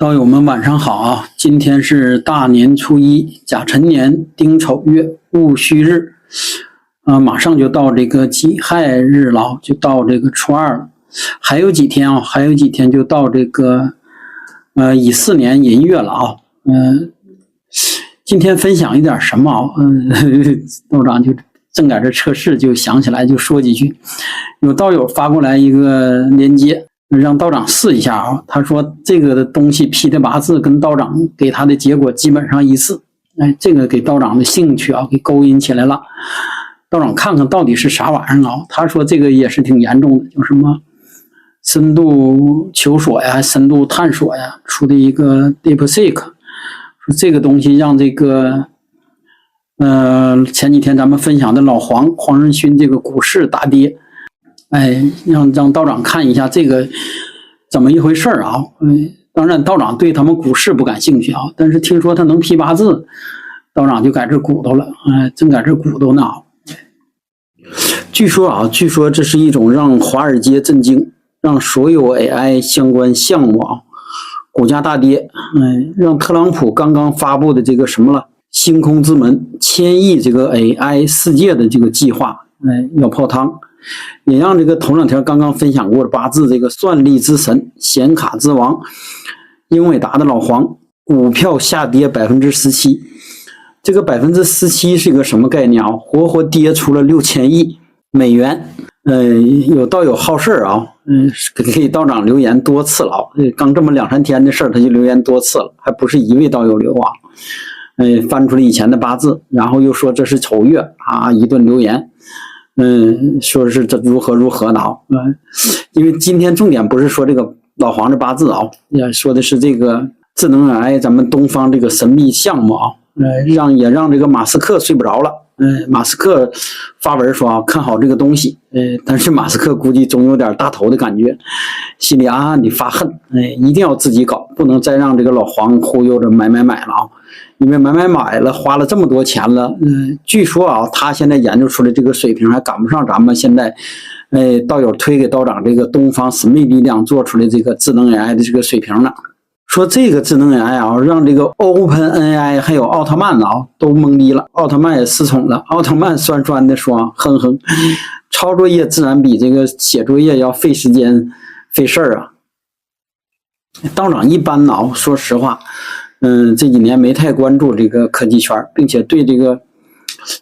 道友们晚上好啊！今天是大年初一，甲辰年丁丑月戊戌日，马上就到这个己亥日了，就到这个初二了，还有几天啊，还有几天就到这个乙巳年寅月了啊。今天分享一点什么啊？道长就正在这测试，就想起来就说几句。有道友发过来一个链接，让道长试一下啊。他说这个的东西批的八字跟道长给他的结果基本上一致，这个给道长的兴趣啊给勾引起来了。道长看看到底是啥玩意儿啊？他说这个也是挺严重的，就什么深度求索呀、深度探索呀出的一个 DeepSeek， 说这个东西让这个前几天咱们分享的老黄仁勋这个股市大跌，让道长看一下这个怎么一回事啊？当然道长对他们股市不感兴趣啊，但是听说他能批八字，道长就在这鼓捣了，正在这鼓捣呢。据说这是一种让华尔街震惊，让所有 AI 相关项目股价大跌，让特朗普刚刚发布的这个什么了，星空之门1000亿这个 AI 世界的这个计划，要泡汤，也让这个头两天刚刚分享过的八字这个算力之神、显卡之王英伟达的老黄股票下跌17%，这个17%是一个什么概念啊？活活跌出了6000亿美元。有道友好事啊，给道长留言多次了啊，刚这么2-3天的事儿他就留言多次了，还不是一位道友留啊。翻出了以前的八字，然后又说这是丑月啊，一顿留言，说是这如何的啊，因为今天重点不是说这个老黄的八字啊，说的是这个智能 AI 咱们东方这个神秘项目啊，也让这个马斯克睡不着了，马斯克发文说看好这个东西，但是马斯克估计总有点大头的感觉，心里暗暗的发恨，一定要自己搞，不能再让这个老黄忽悠着买了啊。因为买了，花了这么多钱了，据说他现在研究出来这个水平还赶不上咱们现在，道友推给道长这个东方神秘力量做出来这个智能 AI 的这个水平呢。说这个智能 AI 让这个 OpenAI 还有奥特曼都懵逼了，奥特曼也失宠了，奥特曼酸的说，哼，抄作业自然比这个写作业要费时间费事儿啊。道长一般说实话。这几年没太关注这个科技圈，并且对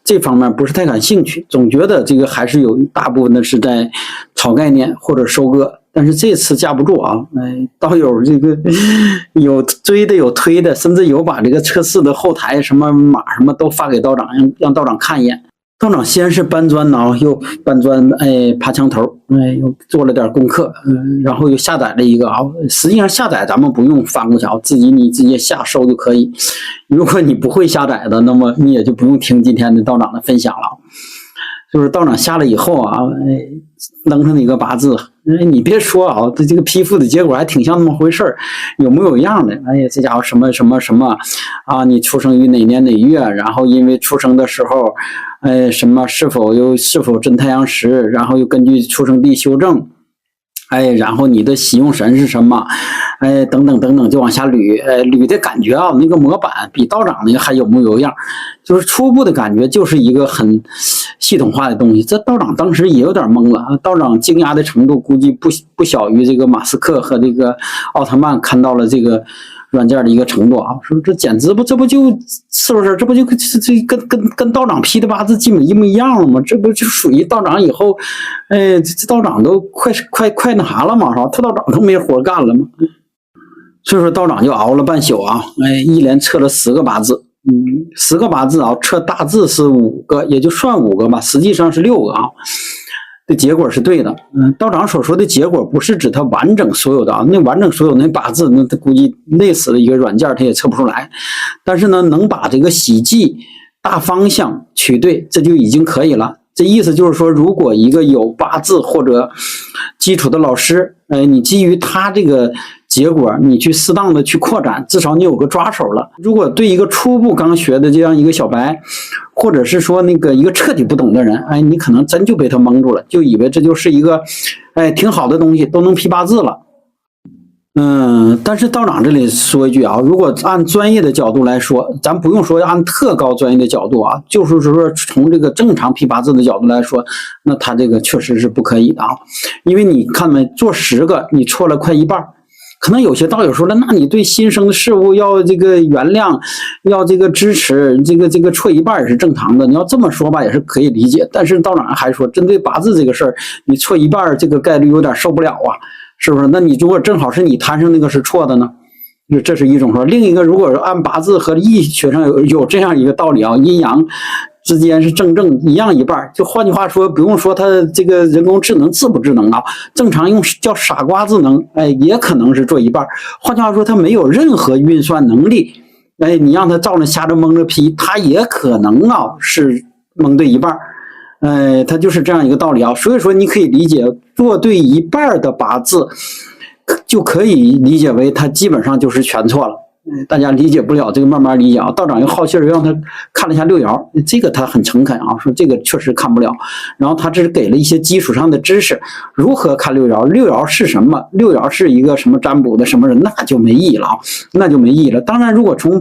这方面不是太感兴趣，总觉得这个还是有大部分的是在炒概念或者收割。但是这次架不住啊，道友这个有追的有推的，甚至有把这个测试的后台什么码什么都发给道长，让道长看一眼。道长先是搬砖又搬砖，爬墙头，又做了点功课，然后又下载了一个实际上下载咱们不用翻过去你直接下收就可以。如果你不会下载的，那么你也就不用听今天的道长的分享了。就是道长下了以后扔上一个八字，你别说这个批复的结果还挺像那么回事儿，有模有样的。这家伙什么你出生于哪年哪月，然后因为出生的时候是否真太阳时，然后又根据出生地修正，然后你的喜用神是什么，等等就往下捋的感觉那个模板比道长那个还有模有样，就是初步的感觉就是一个很系统化的东西。这道长当时也有点懵了，道长惊讶的程度估计不小于这个马斯克和这个奥特曼看到了这个软件的一个程度说这简直这不就是不是这不就跟道长批的八字基本一模一样了吗？这不就属于道长以后这道长都快那啥了嘛，他道长都没活干了嘛。所以说道长就熬了半宿一连测了10个八字，10个八字测大致是5个，也就算5个吧，实际上是6个这结果是对的。道长所说的结果不是指他完整所有的那完整所有那八字，那他估计累死的一个软件他也测不出来。但是呢，能把这个喜忌大方向取对，这就已经可以了。这意思就是说，如果一个有八字或者基础的老师，你基于他这个结果，你去适当的去扩展，至少你有个抓手了。如果对一个初步刚学的这样一个小白，或者是说一个彻底不懂的人，你可能真就被他蒙住了，就以为这就是一个挺好的东西，都能批八字了。但是道长这里说一句啊，如果按专业的角度来说，咱不用说按特高专业的角度啊，就是说从这个正常批八字的角度来说，那他这个确实是不可以的啊，因为你看没，做10个你错了快一半，可能有些道友说了，那你对新生的事物要这个原谅，要这个支持，这个错一半也是正常的，你要这么说吧也是可以理解，但是道长还说，针对八字这个事儿，你错一半这个概率有点受不了啊。是不是？那你如果正好是你摊上那个是错的呢？这是一种说。另一个，如果按八字和易学上有这样一个道理啊，阴阳之间是正一样一半。就换句话说，不用说它这个人工智能智不智能啊，正常用叫傻瓜智能，也可能是做一半。换句话说，它没有任何运算能力，你让它照着瞎着蒙着批，它也可能啊是蒙对一半。它就是这样一个道理啊，所以说你可以理解做对一半的八字，就可以理解为它基本上就是全错了。大家理解不了这个慢慢理解啊。道长又好信儿，让他看了一下六爻，这个他很诚恳啊，说这个确实看不了。然后他只是给了一些基础上的知识，如何看六爻，六爻是什么，六爻是一个什么占卜的什么人，那就没意义了啊，那就没意义了。当然，如果从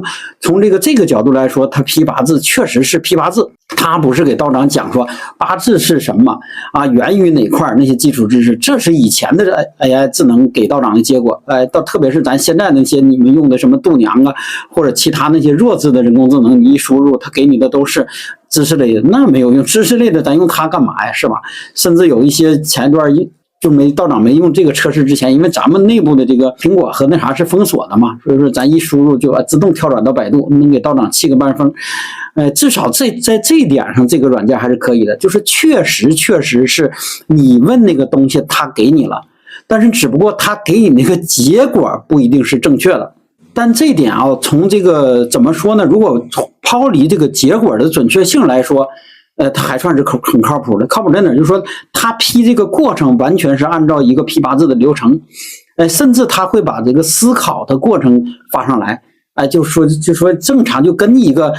这个角度来说，他批八字确实是批八字，他不是给道长讲说八字是什么啊，源于哪块那些基础知识，这是以前的 AI 智能给道长的结果。特别是咱现在那些你们用的什么度娘啊，或者其他那些弱智的人工智能，你一输入，它给你的都是知识类的，那没有用。知识类的咱用它干嘛呀？是吧？甚至有一些前一段就道长没用这个测试之前，因为咱们内部的这个苹果和那啥是封锁的嘛，所以说咱一输入就自动跳转到百度，能给道长7个半分。至少在这一点上，这个软件还是可以的，就是确实是你问那个东西，它给你了。但是只不过他给你那个结果不一定是正确的，但这点啊，从这个怎么说呢？如果抛离这个结果的准确性来说，他还算是很靠谱的。靠谱在哪？就是说他批这个过程完全是按照一个批八字的流程，甚至他会把这个思考的过程发上来，就说正常就跟一个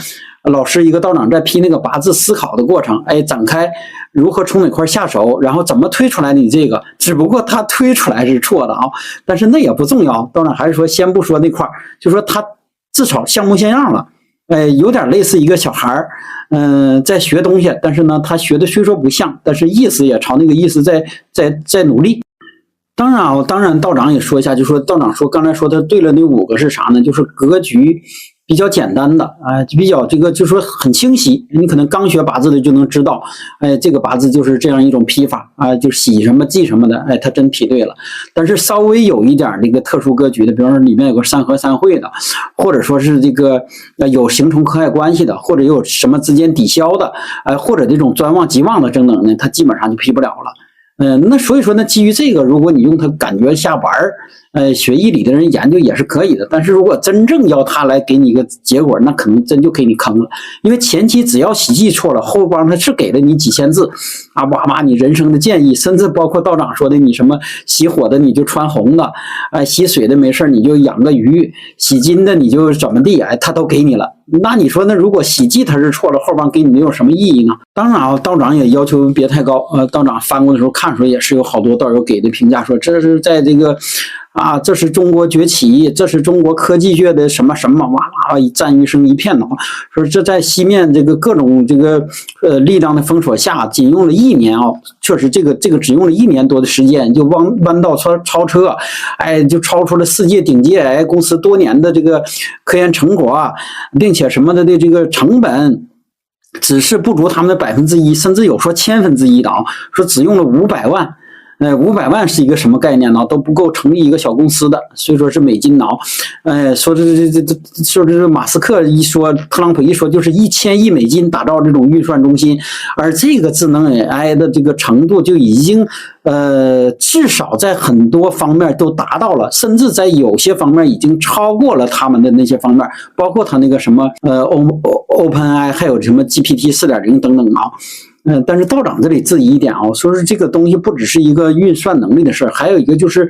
老师一个道长在批那个八字思考的过程，展开如何从哪块下手，然后怎么推出来你这个，只不过他推出来是错的啊，但是那也不重要。道长还是说先不说那块，就说他至少像模像样了，有点类似一个小孩在学东西，但是呢他学的虽说不像，但是意思也朝那个意思在努力。当然道长也说一下，就说道长说刚才说他对了那5个是啥呢？就是格局比较简单的比较这个就说很清晰，你可能刚学八字的就能知道，这个八字就是这样一种批法就喜什么忌什么的，他真批对了。但是稍微有一点这个特殊格局的，比方说里面有个3合3会的，或者说是这个有形成克害关系的，或者有什么之间抵消的，或者这种专旺吉旺的等等呢，他基本上就批不了了。那所以说呢，基于这个，如果你用它感觉下玩学易理的人研究也是可以的。但是如果真正要他来给你一个结果，那可能真就给你坑了。因为前期只要喜忌错了，后方他是给了你几千字哇你人生的建议，甚至包括道长说的，你什么喜火的你就穿红的，喜水的没事你就养个鱼，喜金的你就怎么地，他都给你了。那你说，那如果喜忌他是错了，后方给你没有什么意义呢？当然道长也要求别太高。道长翻过的时候看的时候，也是有好多道友给的评价说，这是在这个这是中国崛起，这是中国科技界的什么什么，哇赞誉声一片的话，说这在西面这个各种这个力量的封锁下，仅用了1年确实这个只用了1年多的时间，就弯道超车，就超出了世界顶级AI公司多年的这个科研成果并且什么的这个成本只是不足他们的1%，甚至有说1/1000的说只用了500万。500万是一个什么概念呢？都不够成立一个小公司的，所以说是美金说这马斯克一说，特朗普一说，就是1000亿美金打造这种运算中心，而这个智能 AI 的这个程度就已经至少在很多方面都达到了，甚至在有些方面已经超过了他们的那些方面，包括他那个什么OpenAI 还有什么 GPT 4.0等等但是道长这里质疑一点说是这个东西不只是一个运算能力的事儿，还有一个就是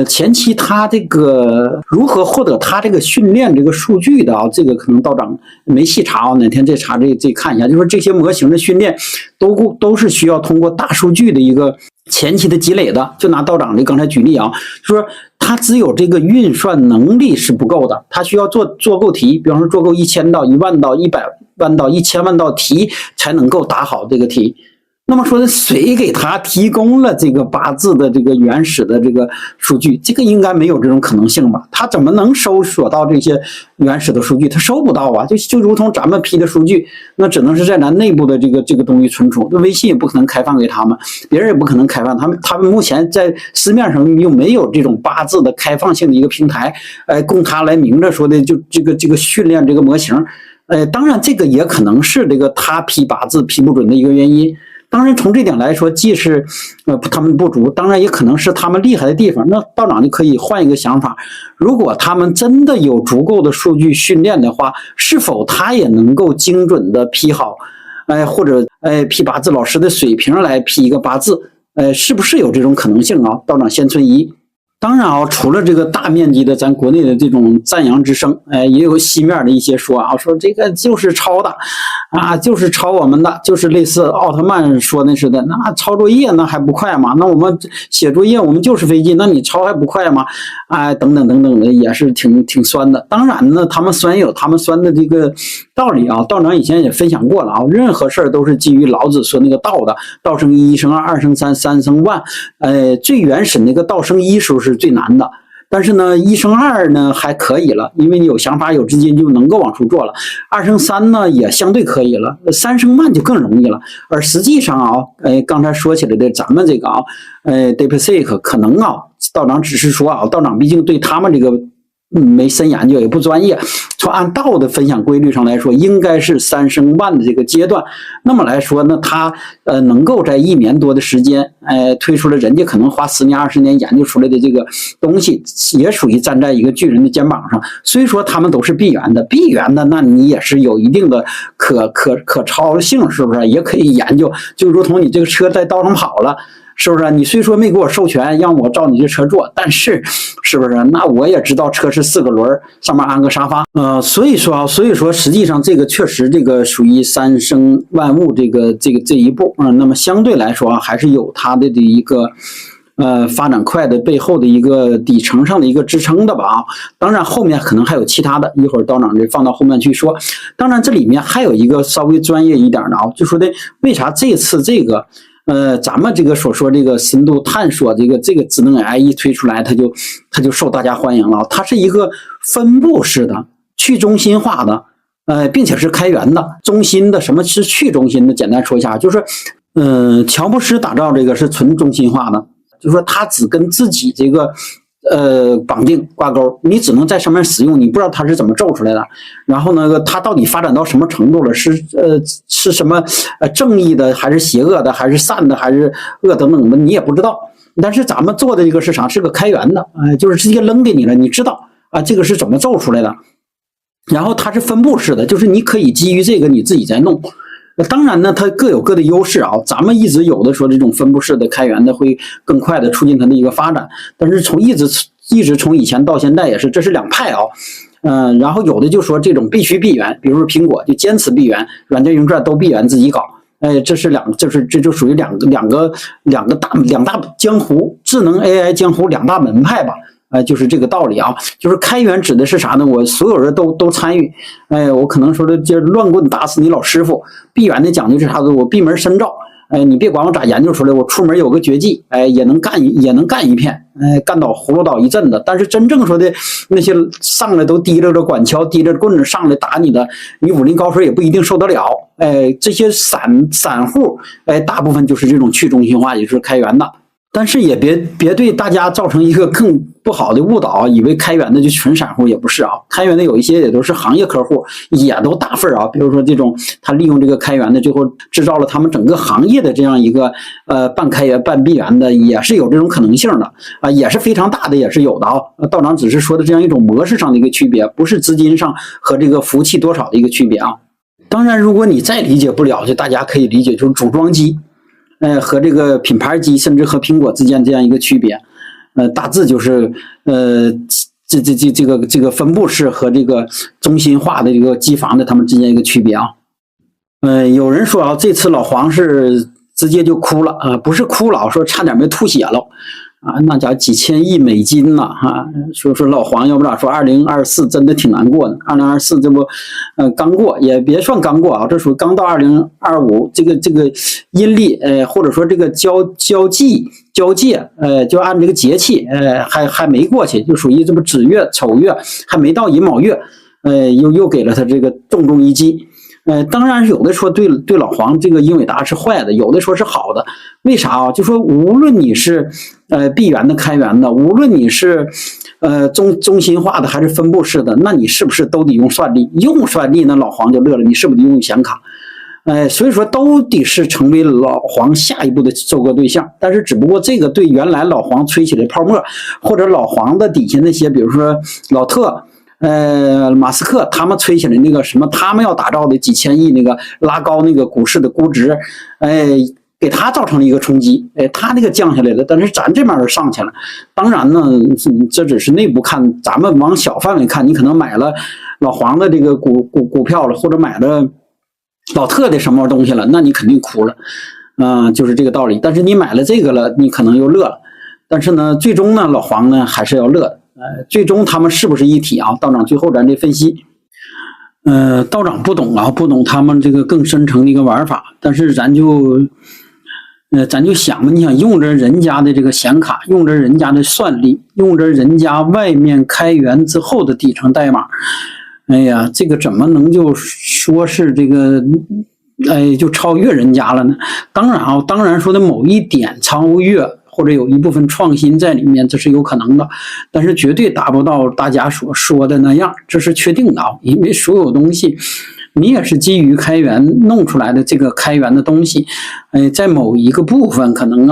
前期他这个如何获得他这个训练这个数据的这个可能道长没细查哪天再查这看一下，就是这些模型的训练都是需要通过大数据的一个前期的积累的，就拿道长这刚才举例啊，就说他只有这个运算能力是不够的，他需要做够题，比方说做够1000道、10000道、100万道、1000万道题才能够答好这个题。那么说谁给他提供了这个八字的这个原始的这个数据？这个应该没有这种可能性吧？他怎么能搜索到这些原始的数据？他搜不到啊！就如同咱们批的数据，那只能是在咱内部的这个东西存储，那微信也不可能开放给他们，别人也不可能开放。他们目前在市面上又没有这种八字的开放性的一个平台，供他来明着说的就这个训练这个模型。当然这个也可能是这个他批八字批不准的一个原因。当然从这点来说，既是他们不足，当然也可能是他们厉害的地方。那道长就可以换一个想法，如果他们真的有足够的数据训练的话，是否他也能够精准的批好，或者批八字老师的水平来批一个八字，是不是有这种可能性啊？道长先存疑。当然啊，除了这个大面积的咱国内的这种赞扬之声，也有西面的一些说啊，说这个就是抄的啊，就是抄我们的，就是类似奥特曼说的似的，那抄作业那还不快吗？那我们写作业我们就是飞机，那你抄还不快吗？等等等等的，也是挺酸的。当然呢，他们酸有他们酸的这个道理啊，道长以前也分享过了啊，任何事儿都是基于老子说那个道的，道生一，一生二，二生三，三生万。最原始那个道生一时候是最难的，但是呢，一生二呢还可以了，因为你有想法有资金就能够往出做了。二生三呢也相对可以了，三生万就更容易了。而实际上啊，刚才说起来的咱们这个啊，DeepSeek 可能啊，道长只是说啊，道长毕竟对他们这个没深研究，也不专业。从按道的分享规律上来说，应该是三生万的这个阶段。那么来说呢，他能够在1年多的时间，推出了人家可能花10年20年研究出来的这个东西，也属于站在一个巨人的肩膀上。虽说他们都是闭源的，闭源的，那你也是有一定的可抄性，是不是？也可以研究，就如同你这个车在道上跑了。是不是？你虽说没给我授权让我照你这车做，但是是不是？那我也知道车是4个轮，上面安个沙发。所以说，实际上这个确实这个属于三生万物这一步。那么相对来说啊，还是有它的一个发展快的背后的一个底层上的一个支撑的吧。当然后面可能还有其他的，一会儿道长就放到后面去说。当然这里面还有一个稍微专业一点的啊，就说的为啥这次这个。咱们这个所说这个深度探索这个智能 AI 一推出来，它就受大家欢迎了。它是一个分布式的、去中心化的，并且是开源的。中心的什么是去中心的？简单说一下，就是乔布斯打造这个是纯中心化的，就是说他只跟自己这个绑定挂钩，你只能在上面使用，你不知道它是怎么做出来的。然后呢，它到底发展到什么程度了？是什么正义的，还是邪恶的，还是善的，还是恶等等的，你也不知道。但是咱们做的这个市场是个开源的，就是直接扔给你了，你知道啊，这个是怎么做出来的。然后它是分布式的，就是你可以基于这个你自己在弄。当然呢，它各有各的优势啊。咱们一直有的说这种分布式的开源的会更快的促进它的一个发展，但是一直从以前到现在也是，这是两派啊。然后有的就说这种必须闭源，比如说苹果就坚持闭源，软件云算都闭源自己搞。这就属于两大江湖，智能 AI 江湖2大门派吧。就是这个道理啊，就是开源指的是啥呢？我所有人都参与，我可能说的这乱棍打死你老师傅。闭源的讲究是啥呢？我闭门深造，你别管我咋研究出来，我出门有个绝技，也能干一片，干倒葫芦岛一阵子。但是真正说的那些上来都提着管锹、提着棍子上来打你的，你武林高手也不一定受得了。这些散户，大部分就是这种去中心化，也就是开源的。但是也别对大家造成一个更不好的误导，以为开源的就纯散户，也不是啊。开源的有一些也都是行业客户，也都大份啊。比如说这种他利用这个开源的，最后制造了他们整个行业的这样一个半开源半闭源的，也是有这种可能性的啊，也是非常大的，也是有的啊。道长只是说的这样一种模式上的一个区别，不是资金上和这个服务器多少的一个区别啊。当然，如果你再理解不了，就大家可以理解就是组装机。和这个品牌机甚至和苹果之间这样一个区别，大致就是这个分布式和这个中心化的这个机房的它们之间一个区别啊。有人说啊，这次老黄是直接就哭了啊，不是哭了，说差点没吐血了啊，那叫几千亿美金呐啊！说老黄要不咋说2024真的挺难过的，2024这不刚过，也别算刚过啊，这属于刚到2025这个阴历或者说这个交界就按这个节气还没过去，就属于这不子月丑月还没到寅卯月，又给了他这个重一击。当然有的说对老黄这个英伟达是坏的，有的说是好的。为啥啊？就说无论你是闭源的开源的，无论你是中心化的还是分布式的，那你是不是都得用算力？用算力那老黄就乐了，你是不是得用显卡？所以说都得是成为老黄下一步的收割对象。但是只不过这个对原来老黄吹起的泡沫，或者老黄的底下那些，比如说老特。马斯克他们吹起来那个什么，他们要打造的几千亿那个拉高那个股市的估值，给他造成了一个冲击，他那个降下来了，但是咱这边上去了。当然呢，这只是内部看，咱们往小范围看，你可能买了老黄的这个股票了，或者买了老特的什么东西了，那你肯定哭了，就是这个道理。但是你买了这个了，你可能又乐了。但是呢，最终呢，老黄呢还是要乐的。最终他们是不是一体啊？道长最后咱这分析，道长不懂啊，不懂他们这个更深层的一个玩法。但是咱就想嘛，你想用着人家的这个显卡，用着人家的算力，用着人家外面开源之后的底层代码，哎呀，这个怎么能就说是这个？就超越人家了呢？当然啊，当然说的某一点超越。或者有一部分创新在里面，这是有可能的，但是绝对达不到大家所说的那样，这是确定的啊！因为所有东西，你也是基于开源弄出来的这个开源的东西，在某一个部分可能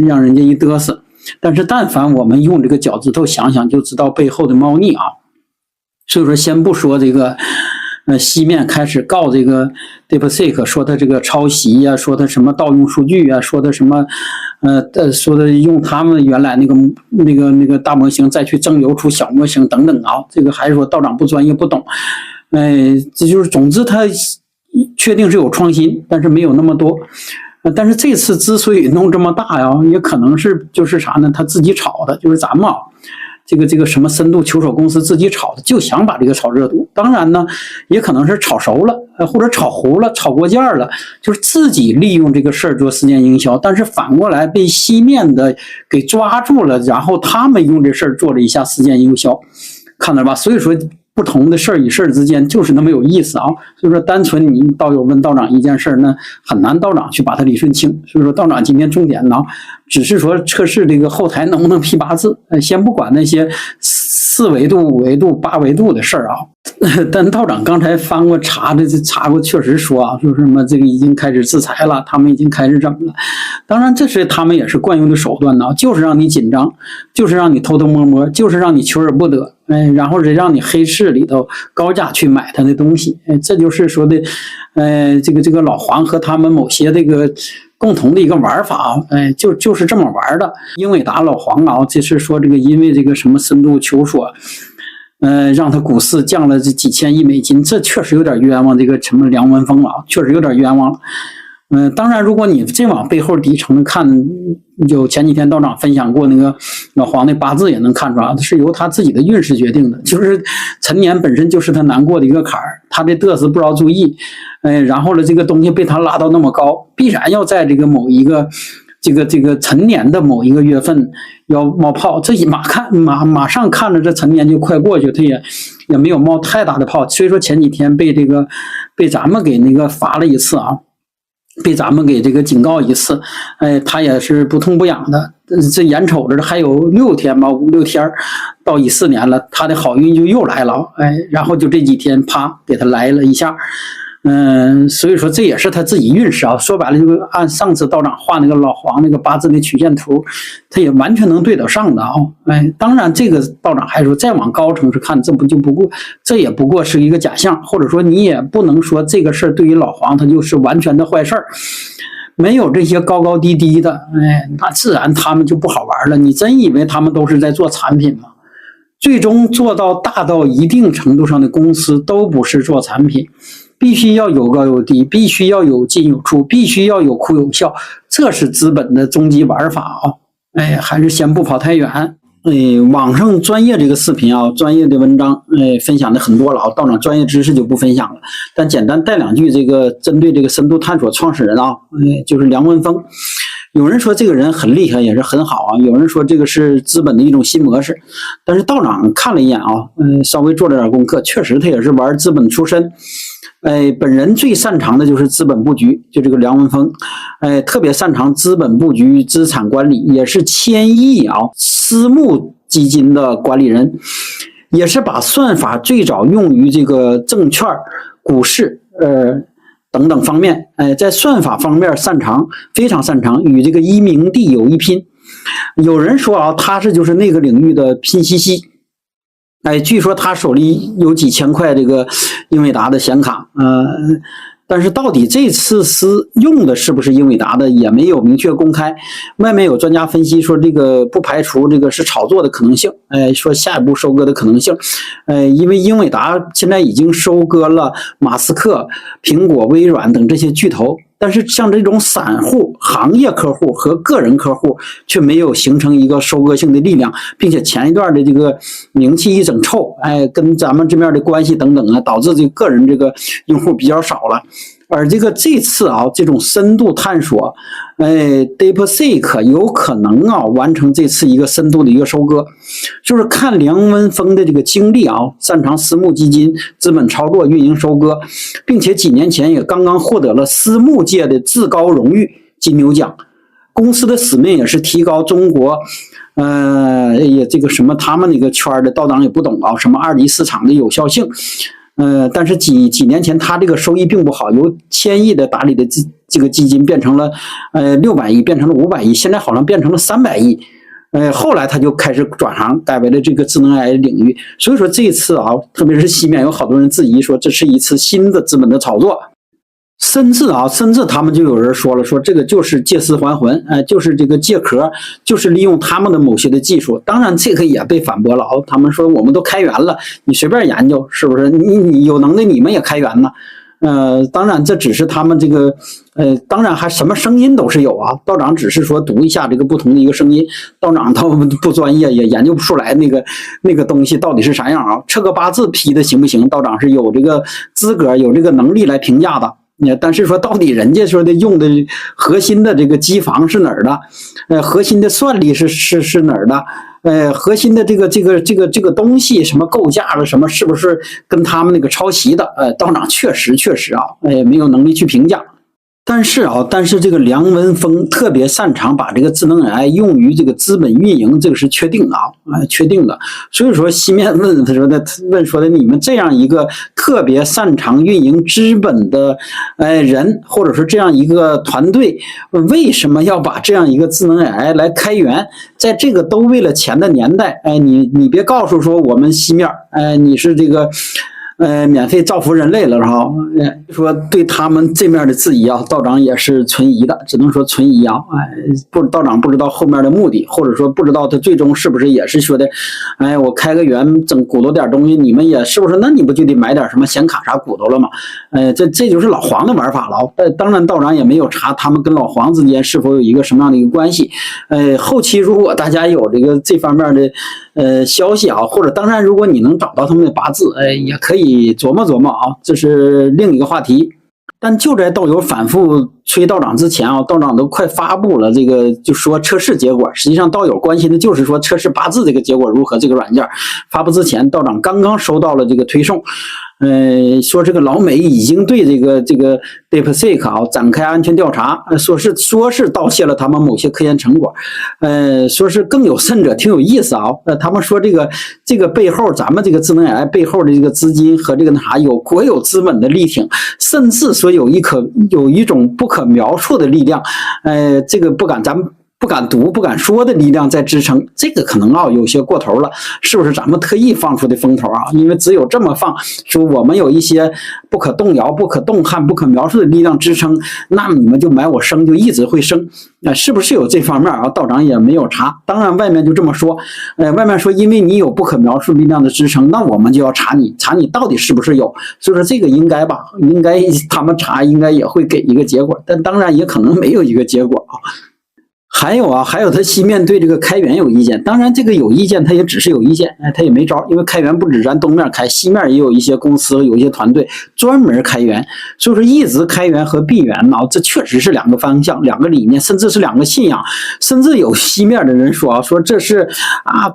让人家一嘚瑟，但是但凡我们用这个脚趾头想想，就知道背后的猫腻啊！所以说，先不说这个。西面开始告这个 DeepSeek， 说他这个抄袭呀，说他什么盗用数据啊，说他什么，说的用他们原来那个大模型再去蒸馏出小模型等等啊，这个还是说道长不专业不懂，这就是总之他确定是有创新，但是没有那么多。但是这次之所以弄这么大呀，也可能是就是啥呢？他自己炒的，就是咱们这个什么深度球手公司自己炒的，就想把这个炒热度。当然呢，也可能是炒熟了，或者炒糊了、炒过价了，就是自己利用这个事儿做事件营销。但是反过来被西面的给抓住了，然后他们用这事儿做了一下事件营销，看到吧？所以说。不同的事儿与事儿之间就是那么有意思啊，所以说单纯你道友问道长一件事儿，那很难道长去把它理顺清。所以说道长今天重点呢，只是说测试这个后台能不能批8字，先不管那些4维度、5维度、8维度的事儿啊。但道长刚才翻过查过，确实说啊，说什么这个已经开始制裁了，他们已经开始整了。当然，这是他们也是惯用的手段呢，就是让你紧张，就是让你偷偷摸摸，就是让你求而不得。然后是让你黑市里头高价去买他的东西，这就是说的，这个老黄和他们某些这个共同的一个玩法啊，就是这么玩的。英伟达老黄啊，这是说这个因为这个什么深度求索，让他股市降了这几千亿美金，这确实有点冤枉这个什么梁文峰了啊，确实有点冤枉了。当然，如果你再往背后底层看，就前几天道长分享过那个老黄的8字，也能看出来，是由他自己的运势决定的。就是陈年本身就是他难过的一个坎儿，他的嘚瑟不知道注意，然后呢，这个东西被他拉到那么高，必然要在这个某一个这个陈年的某一个月份要冒泡。这马上看着这陈年就快过去，他也没有冒太大的泡。所以说前几天被咱们给那个罚了一次啊。被咱们给这个警告一次，他也是不痛不痒的。这眼瞅着还有6天吧，5、6天到14年了，他的好运就又来了，然后就这几天啪给他来了一下，所以说这也是他自己运势啊。说白了，就按上次道长画那个老黄那个8字的曲线图，他也完全能对得上的啊。当然这个道长还说再往高层次看，这也不过是一个假象，或者说你也不能说这个事儿对于老黄他就是完全的坏事儿。没有这些高高低低的，那自然他们就不好玩了。你真以为他们都是在做产品吗？最终做到大到一定程度上的公司都不是做产品，必须要有高有低，必须要有进有出，必须要有哭有笑，这是资本的终极玩法啊！还是先不跑太远。网上专业这个视频啊，专业的文章，分享的很多了啊，道长专业知识就不分享了，但简单带两句，这个针对这个深度探索创始人啊，就是梁文峰。有人说这个人很厉害，也是很好啊，有人说这个是资本的一种新模式，但是道长看了一眼啊，稍微做了点功课，确实他也是玩资本出身。本人最擅长的就是资本布局，就这个梁文峰，特别擅长资本布局、资产管理，也是千亿啊私募基金的管理人，也是把算法最早用于这个证券、股市，等等方面，在算法方面擅长，非常擅长，与这个伊明帝有一拼。有人说啊，他就是那个领域的拼夕夕。据说他手里有几千块这个英伟达的显卡，但是到底这次用的是不是英伟达的也没有明确公开。外面有专家分析说，这个不排除这个是炒作的可能性，说下一步收割的可能性，因为英伟达现在已经收割了马斯克、苹果、微软等这些巨头。但是像这种散户、行业客户和个人客户却没有形成一个收割性的力量，并且前一段的这个名气一整臭，跟咱们这边的关系等等啊，导致这个个人这个用户比较少了。而这次啊，这种深度探索，DeepSeek 有可能啊完成这次一个深度的一个收割，就是看梁文峰的这个经历啊，擅长私募基金、资本操作、运营收割，并且几年前也刚刚获得了私募界的至高荣誉金牛奖。公司的使命也是提高中国，也这个什么他们那个圈的道长也不懂啊，什么二级市场的有效性。但是几年前他这个收益并不好，由1000亿的打理的这个基金变成了600亿，变成了500亿，现在好像变成了300亿。后来他就开始转行，改为了这个智能 AI 领域。所以说这一次啊，特别是西面有好多人质疑说这是一次新的资本的炒作。甚至他们就有人说了，说这个就是借尸还魂，就是这个借壳，就是利用他们的某些的技术。当然这个也被反驳了，他们说我们都开源了，你随便研究，是不是？你有能耐你们也开源呢？当然这只是他们这个，当然还什么声音都是有啊。道长只是说读一下这个不同的一个声音，道长他不专业，也研究不出来那个东西到底是啥样啊。测个八字批的行不行？道长是有这个资格、有这个能力来评价的。但是说到底人家说的用的核心的这个机房是哪儿的，核心的算力是哪儿的，核心的这个东西什么构架了什么是不是跟他们那个抄袭的，道长确实啊，没有能力去评价。但是这个梁文峰特别擅长把这个智能 AI 用于这个资本运营，这个是确定的确定的。所以说西面问说的你们这样一个特别擅长运营资本的人，或者说这样一个团队，为什么要把这样一个智能 AI 来开源？在这个都为了钱的年代，你别告诉说我们西面你是这个免费造福人类了哈，说对他们这面的质疑啊，道长也是存疑的，只能说存疑啊，道长不知道后面的目的，或者说不知道他最终是不是也是说的，我开个源整鼓捣点东西，你们也是不是？那你不就得买点什么显卡啥鼓捣了吗？这就是老黄的玩法了。当然道长也没有查他们跟老黄之间是否有一个什么样的一个关系。后期如果大家有这方面的消息啊，或者当然如果你能找到他们的八字，也可以琢磨琢磨啊，这是另一个话题。但就在道友反复催道长之前啊，道长都快发布了这个就说测试结果，实际上道友关心的就是说测试八字这个结果如何。这个软件发布之前，道长刚刚收到了这个推送，说这个老美已经对这个 DeepSeek 啊展开安全调查，说是盗窃了他们某些科研成果，说是更有甚者，挺有意思啊。他们说这个背后，咱们这个智能 AI 背后的这个资金和这个有国有资本的力挺，甚至说有一种不可描述的力量，这个咱们不敢读、不敢说的力量在支撑，这个可能有些过头了，是不是咱们特意放出的风头啊？因为只有这么放，说我们有一些不可动摇、不可动撼、不可描述的力量支撑，那么你们就买我升，就一直会升。是不是有这方面啊？道长也没有查，当然外面就这么说，外面说因为你有不可描述力量的支撑，那我们就要查你到底是不是有。所以说这个应该吧，应该他们查应该也会给一个结果，但当然也可能没有一个结果啊。还有他西面对这个开源有意见，当然这个有意见，他也只是有意见，他也没招，因为开源不止咱东面开，西面也有一些公司，有一些团队专门开源，所以说一直开源和闭源呢，这确实是两个方向、两个理念，甚至是两个信仰，甚至有西面的人说这是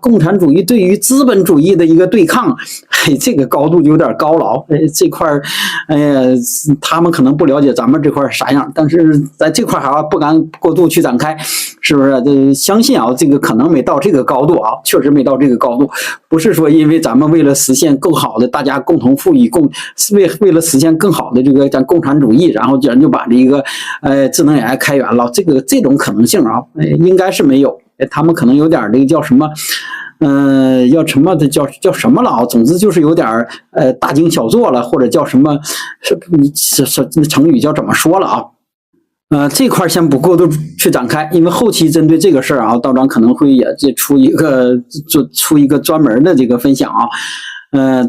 共产主义对于资本主义的一个对抗，这个高度有点高了，这块他们可能不了解咱们这块啥样，但是在这块还不敢过度去展开。是不是？相信这个可能没到这个高度啊，确实没到这个高度。不是说因为咱们为了实现更好的大家共同富裕，为了实现更好的这个咱共产主义，然后咱就把这个智能 AI 开源了，这种可能性应该是没有。他们可能有点这个叫什么？要什么的叫什么了总之就是有点大惊小作了，或者叫什么是成语叫怎么说了啊？这块先不过度去展开，因为后期针对这个事儿道长可能会也出一个专门的这个分享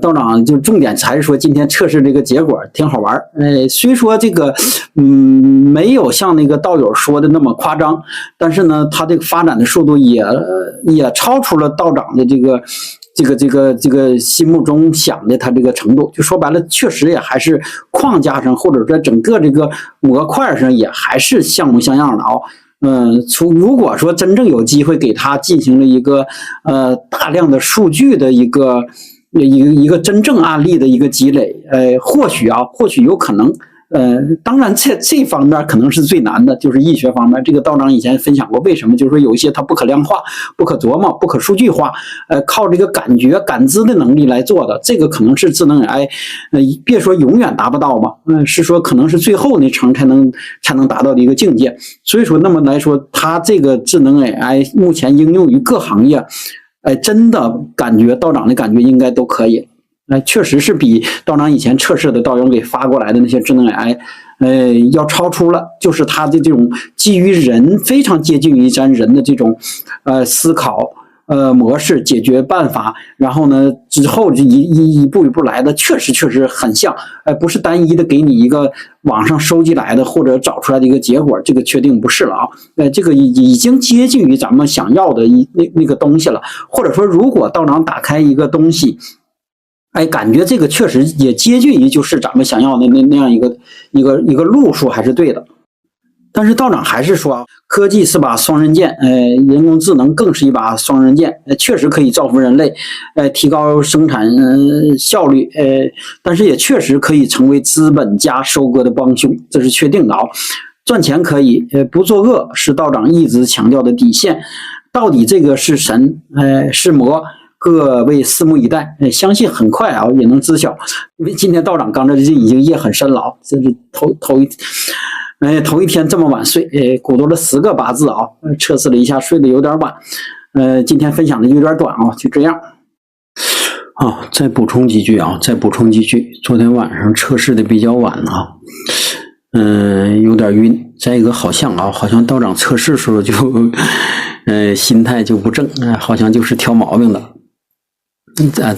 道长就重点还是说今天测试这个结果挺好玩，虽说这个没有像那个道友说的那么夸张，但是呢，它这个发展的速度也超出了道长的这个心目中想的他这个程度，就说白了，确实也还是框架上或者说整个这个模块上也还是像模像样的如果说真正有机会给他进行了一个大量的数据的一个真正案例的一个积累，或许有可能。当然这方面可能是最难的，就是医学方面。这个道长以前分享过，为什么？就是说有一些它不可量化、不可琢磨、不可数据化，靠这个感觉、感知的能力来做的，这个可能是智能 AI，别说永远达不到吧，是说可能是最后那层才能达到的一个境界。所以说，那么来说，它这个智能 AI 目前应用于各行业，真的感觉道长的感觉应该都可以。确实是比道长以前测试的道友给发过来的那些智能 AI，要超出了，就是它的这种基于人非常接近于咱人的这种思考模式、解决办法，然后呢之后一步一步来的，确实很像，不是单一的给你一个网上收集来的或者找出来的一个结果，这个确定不是了这个已经接近于咱们想要的那个东西了，或者说如果道长打开一个东西。感觉这个确实也接近于就是咱们想要的那样一个路数还是对的，但是道长还是说科技是把双刃剑，人工智能更是一把双刃剑，确实可以造福人类，提高生产效率，但是也确实可以成为资本家收割的帮凶，这是确定的赚钱可以，不作恶是道长一直强调的底线。到底这个是神，是魔？各位拭目以待，相信很快也能知晓。因为今天道长刚才已经夜很深了这是头一天这么晚睡，鼓捣了10个八字测试了一下，睡得有点晚。今天分享的有点短就这样。再补充几句。昨天晚上测试的比较晚有点晕。再一个好像道长测试时候就心态就不正，好像就是挑毛病的。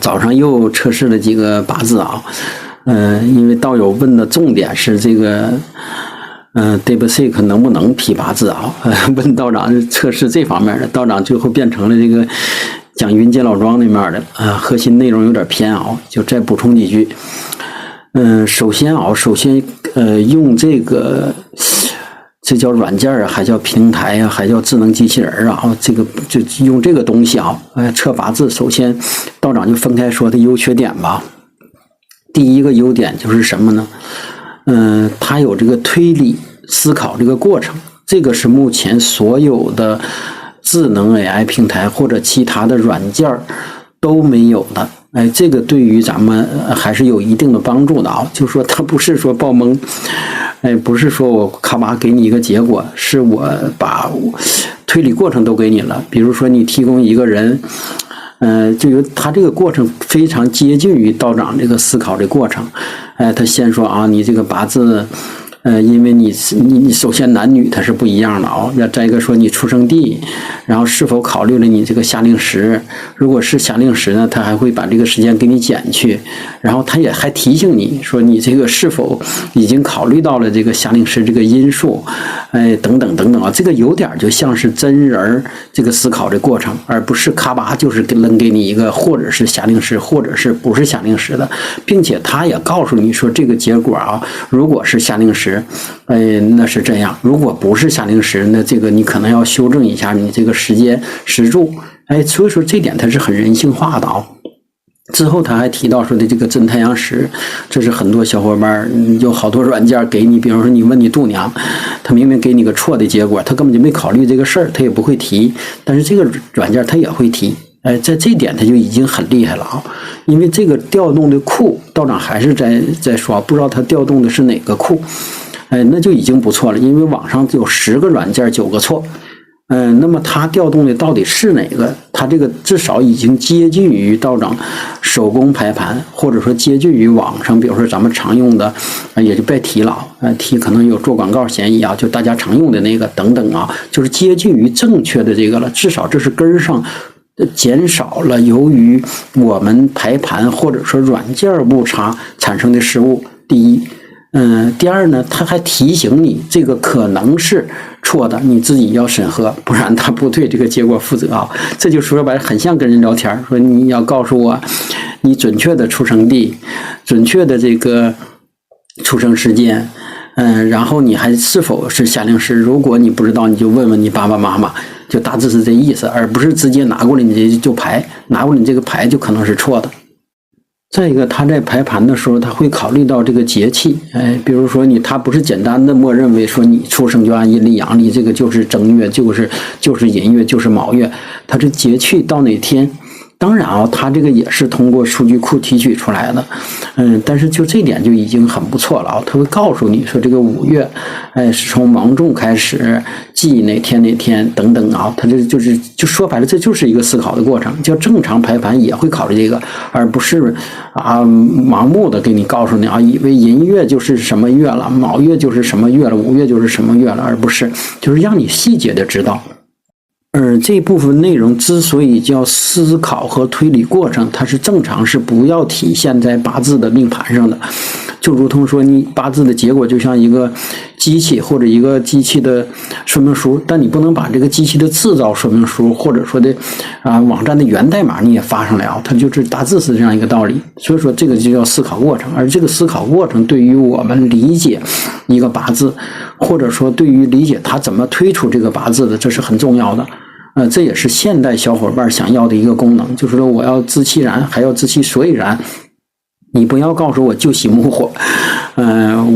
早上又测试了几个八字因为道友问的重点是这个DeepSeek 能不能批八字问道长测试这方面的，道长最后变成了这个讲云界老庄那面的核心内容有点偏就再补充几句。首先用这叫软件还叫平台还叫智能机器人这个就用这个东西测八字。首先道长就分开说它优缺点吧。第一个优点就是什么呢？它有这个推理思考这个过程，这个是目前所有的智能 AI 平台或者其他的软件都没有的。这个对于咱们还是有一定的帮助的就是说它不是说爆蒙，不是说我咔吧给你一个结果，是我把推理过程都给你了。比如说你提供一个人，就有他这个过程非常接近于道长这个思考的过程。他先说啊，你这个八字。因为你首先男女它是不一样的要再一个说你出生地，然后是否考虑了你这个夏令时，如果是夏令时呢，他还会把这个时间给你减去，然后他也还提醒你说你这个是否已经考虑到了这个夏令时这个因素，等等等等这个有点就像是真人这个思考的过程，而不是咔吧就是扔给你一个或者是夏令时或者是不是夏令时的，并且他也告诉你说这个结果如果是夏令时。那是这样。如果不是夏令时，那这个你可能要修正一下你这个时间时柱。所以说这点它是很人性化的之后他还提到说的这个真太阳时，这是很多小伙伴有好多软件给你，比如说你问你度娘，他明明给你个错的结果，他根本就没考虑这个事儿，他也不会提，但是这个软件他也会提。在这点他就已经很厉害了因为这个调动的库，道长还是在说，不知道他调动的是哪个库，那就已经不错了，因为网上有10个软件9个错，那么他调动的到底是哪个？他这个至少已经接近于道长手工排盘，或者说接近于网上，比如说咱们常用的，也就别提了，提可能有做广告嫌疑就大家常用的那个等等就是接近于正确的这个了，至少这是根上。减少了由于我们排盘或者说软件误差产生的失误。第一，第二呢，他还提醒你这个可能是错的，你自己要审核，不然他不对这个结果负责这就说白了，很像跟人聊天，说你要告诉我你准确的出生地，准确的这个出生时间。然后你还是否是夏令时？如果你不知道，你就问问你爸爸妈妈，就大致是这意思，而不是直接拿过来你就排，拿过来你这个排就可能是错的。再一个，他在排盘的时候，他会考虑到这个节气，比如说他不是简单的默认为说你出生就按阴历阳历，这个就是正月，就是寅月，就是卯月，他这节气到哪天？当然他这个也是通过数据库提取出来的，但是就这点就已经很不错了他会告诉你说这个5月，是从芒种开始，忌哪天哪天等等他这就说白了，这就是一个思考的过程。叫正常排盘也会考虑这个，而不是盲目的给你告诉你以为寅月就是什么月了，卯月就是什么月了，5月就是什么月了，而不是就是让你细节的知道。这部分内容之所以叫思考和推理过程，它是正常是不要体现在八字的命盘上的，就如同说你八字的结果就像一个机器或者一个机器的说明书，但你不能把这个机器的制造说明书或者说的网站的源代码你也发上来它就是大致是这样一个道理。所以说这个就叫思考过程，而这个思考过程对于我们理解一个八字，或者说对于理解他怎么推出这个八字的，这是很重要的。这也是现代小伙伴想要的一个功能，就是说我要知其然，还要知其所以然。你不要告诉我就喜木火，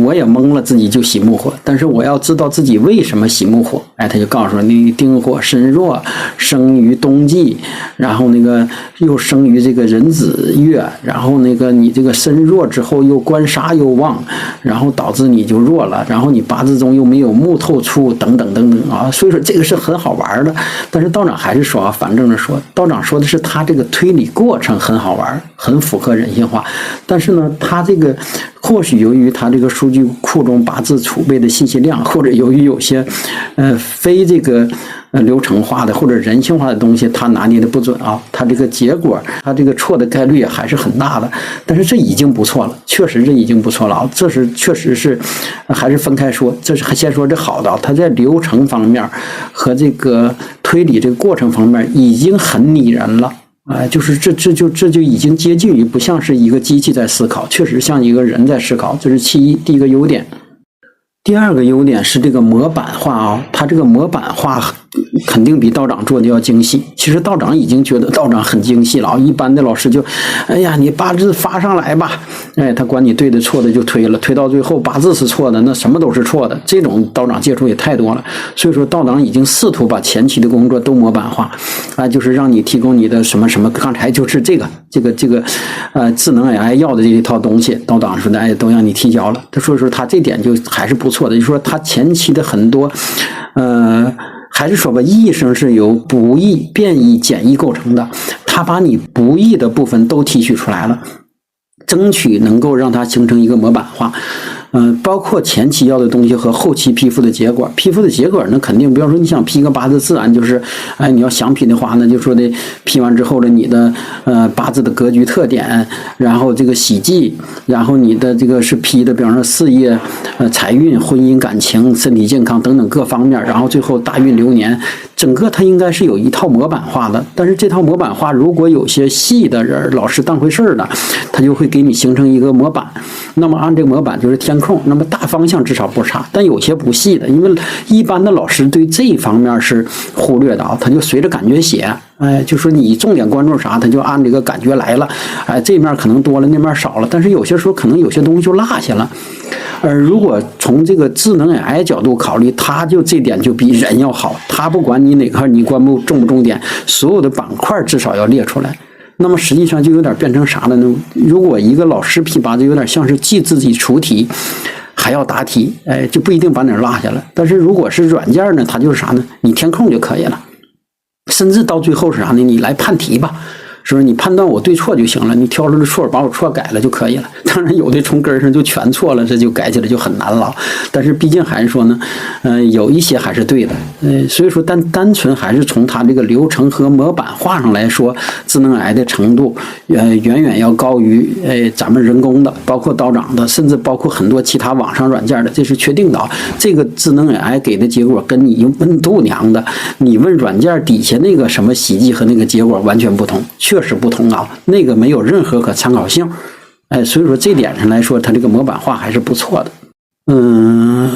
我也懵了，自己就喜木火，但是我要知道自己为什么喜木火。他就告诉你丁火身弱，生于冬季，然后那个又生于这个壬子月，然后那个你这个身弱之后又官杀又旺，然后导致你就弱了，然后你八字中又没有木透出等等等等所以说这个是很好玩的。但是道长还是说反正的说，道长说的是他这个推理过程很好玩，很符合人性化。但是呢，他这个或许由于他这个数据库中八字储备的信息量，或者由于有些非这个流程化的或者人性化的东西，他拿捏的不准他这个结果，他这个错的概率还是很大的。但是这已经不错了，确实这已经不错了这是确实是还是分开说，这是先说这好的他在流程方面和这个推理这个过程方面已经很拟人了。就是这就已经接近于不像是一个机器在思考，确实像一个人在思考，这是其一，第一个优点。第二个优点是这个模板化它这个模板化肯定比道长做的要精细。其实道长已经觉得道长很精细了一般的老师就哎呀你八字发上来吧，他管你对的错的就推了，推到最后八字是错的，那什么都是错的，这种道长接触也太多了。所以说道长已经试图把前期的工作都模板化就是让你提供你的什么什么，刚才就是这个智能 AI 要的这一套东西，道长说的都让你提交了。所以说他这点就还是不错的，就是说他前期的很多还是说吧，益生是由不益、变异、减益构成的，它把你不益的部分都提取出来了，争取能够让它形成一个模板化。包括前期要的东西和后期批复的结果。批复的结果呢，肯定比方说你想批个八字，自然就是，你要想批的话呢，就说的批完之后的你的八字的格局特点，然后这个喜忌，然后你的这个是批的，比方说事业、财运、婚姻、感情、身体健康等等各方面，然后最后大运流年，整个它应该是有一套模板化的。但是这套模板化，如果有些细的人老师当回事的，他就会给你形成一个模板。那么按这个模板就是填空，那么大方向至少不差，但有些不细的，因为一般的老师对这一方面是忽略的啊，他就随着感觉写，就说你重点关注啥，他就按这个感觉来了，这面可能多了，那面少了，但是有些时候可能有些东西就落下了。如果从这个智能 AI 角度考虑，它就这点就比人要好，它不管你哪块你关不重点，所有的板块至少要列出来。那么实际上就有点变成啥了呢？如果一个老师批八字，有点像是既自己出题还要答题，就不一定把哪儿落下了。但是如果是软件呢，它就是啥呢？你填空就可以了，甚至到最后是啥呢？你来判题吧。是不是你判断我对错就行了？你挑出的错把我错改了就可以了。当然有的从根上就全错了，这就改起来就很难了。但是毕竟还是说呢，有一些还是对的。所以说单纯还是从它这个流程和模板化上来说，智能 AI 的程度远远要高于咱们人工的，包括道长的，甚至包括很多其他网上软件的，这是确定的啊。这个智能 AI 给的结果跟你用问度娘的，你问软件底下那个什么喜忌和那个结果完全不同。确实不同啊，那个没有任何可参考性，所以说这点上来说，它这个模板化还是不错的。